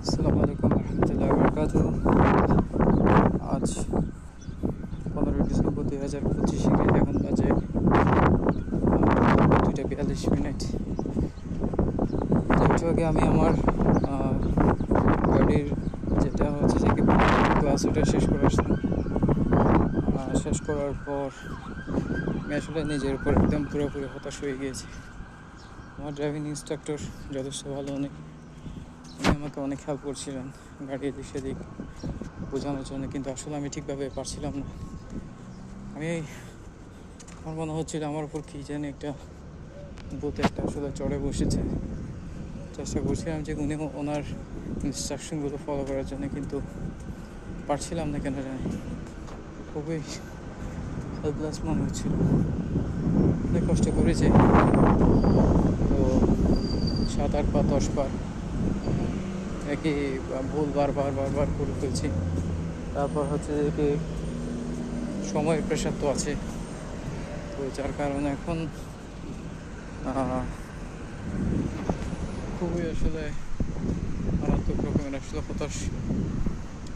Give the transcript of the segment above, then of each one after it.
আসসালামু আলাইকুম রহমতুল্লাহ বরকাতুহ। আজ 15 ডিসেম্বর 2025 এখন বাজে 2:42। একটু আগে আমি আমার গাড়ির যেটা হচ্ছে যে ক্লাস ওটা শেষ করে আসলাম। শেষ করার পর আমি আসলে নিজের উপর একদম পুরোপুরি হতাশ হয়ে গিয়েছি। আমার ড্রাইভিং ইনস্ট্রাক্টর যথেষ্ট ভালো, উনি আমাকে অনেক হেল্প করছিলেন গাড়ি এদিক সেদিক বোঝানোর জন্য, কিন্তু আসলে আমি ঠিকভাবে পারছিলাম না। আমার মনে হচ্ছিল আমার উপর কী জানি একটা বলতে একটা আসলে চড়ে বসেছে। চেষ্টা করছিলাম যে উনি ওনার ইনস্ট্রাকশনগুলো ফলো করার জন্য, কিন্তু পারছিলাম না কেন জানি। খুবই হেল্পলেস মনে হচ্ছিল, অনেক কষ্ট করেছে। তো 7-8 বার 10 বার একই ভুল বারবার করে ফেলছি। তারপর হচ্ছে যে সময়ের প্রেশার তো আছে, তো যার কারণে এখন খুবই আসলে মারাত্মক রকমের আসলে হতাশ।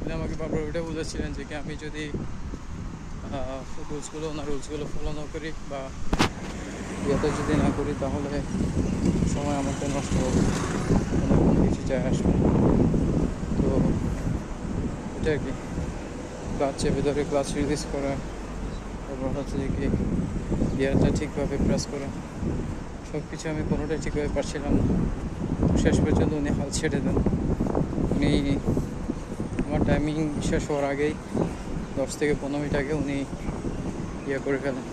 উনি আমাকে বারবার ওইটা বুঝেছিলেন যে কি আমি যদি রুলসগুলো ফলো না করি বা ইয়েতে যদি না করি তাহলে সময় আমাকে নষ্ট হবে, কোনো কিছু যায় আসবে। তো এটা কি ক্লাচ চেপে ধরে ক্লাচ রিলিজ করা, তারপর হচ্ছে যে কি গিয়ারটা ঠিকভাবে প্রেস করা, সব কিছু আমি কোনোটাই ঠিকভাবে পারছিলাম না। শেষ পর্যন্ত উনি হাল ছেড়ে দেন। উনি আমার টাইমিং শেষ হওয়ার আগেই 10 থেকে 15 মিনিট আগে উনি করে ফেলেন,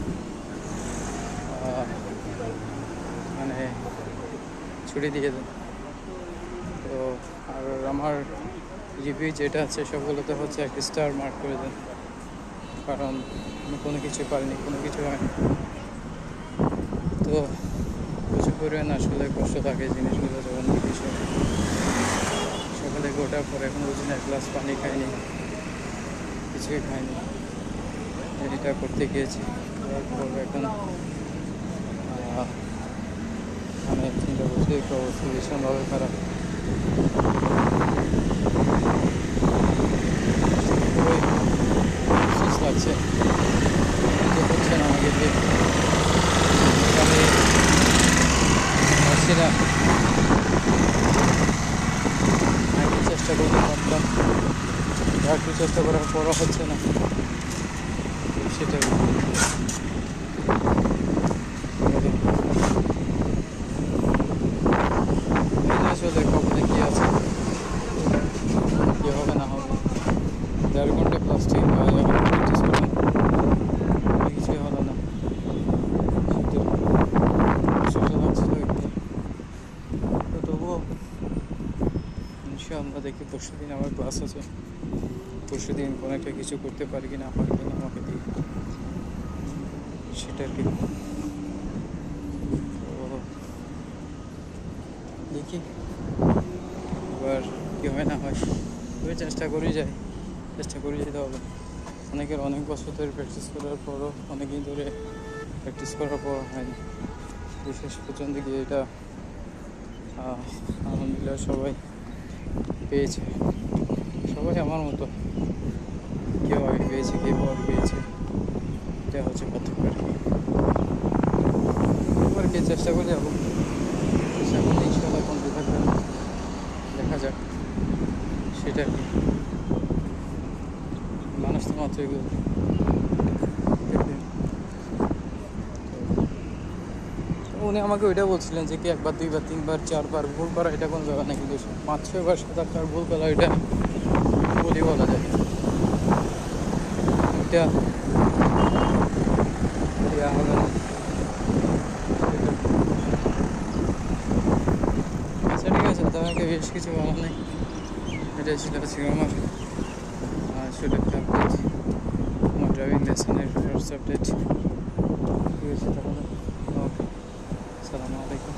মানে ছুটি দিয়ে দেন। তো আর আমার রিভিউ যেটা আছে সবগুলোতে হচ্ছে একটা স্টার মার্ক করে দেন, কারণ আমি কোনো কিছু পারিনি, কোনো কিছু হয়নি। তো প্রচুর পরিমাণ আসলে কষ্ট থাকে জিনিসগুলো যখন কিছু সকালে ওঠার পর এখন বুঝি এক গ্লাস পানি খাইনি, কিছুই খাইনি। এটা করতে গিয়েছি, এখন আমি চিন্তা করছি একটু অবস্থা ভীষণভাবে খারাপ। খুবই শেষ লাগছে, হচ্ছে না আমাকে দিয়ে, আমি পারছি না। আমি চেষ্টা করতে পারতাম, একটু চেষ্টা করার পরও হচ্ছে না, সেটাই আসলে কখনো কি আছে, কি হবে না হবে। 1.5 ঘন্টা প্লাস্টিক প্র্যাকটিস করলাম, কিছুই হলো না। লাগছিল একটু, তো তবুও ইনশাআল্লাহ দেখি পরশুদিন আমার ক্লাস আছে, পরশুদিন কোনো একটা কিছু করতে পারি কিনা হয় কিনা আমাকে দিয়ে, সেটা কি। তো দেখি এবার কী হয় না হয়, তবে চেষ্টা করে যেতে হবে। অনেকের অনেক বছর ধরে প্র্যাকটিস করার পরও, অনেকদিন ধরে প্র্যাকটিস করার পর হয়নি। শেষ পর্যন্ত গিয়ে এটা আলহামদুলিল্লাহ সবাই পেয়েছে, সবাই আমার মতো, কেউ আগে পেয়েছে কেউ পর পেয়েছে, এটা হচ্ছে পার্থক্য আর কি। এবার কে চেষ্টা করে যাবো, চেষ্টা করলে ইনশাআল্লাহ কোনটা থাকবে দেখা যাক, সেটা কি। মানুষ তো মাত্র এগুলো। উনি আমাকে ওইটা বলছিলেন যে কি 1 বার 2 বার 3 বার 4 বার ভুল করা এটা কোনো ব্যাপার না, কিন্তু 5-6 বার 7-8 বার ভুল করা এটা ভুলই বলা যায়। এটা দেওয়া হবে না। আচ্ছা ঠিক আছে, তোমাকে বেশ কিছু বলা নেই, এটাই ছিল আজকে আমার ছোটো একটা আপডেট, আমার ড্রাইভিং লেসনের ফার্স্ট আপডেট। ঠিক আছে তাহলে, ওকে, আসসালামু আলাইকুম।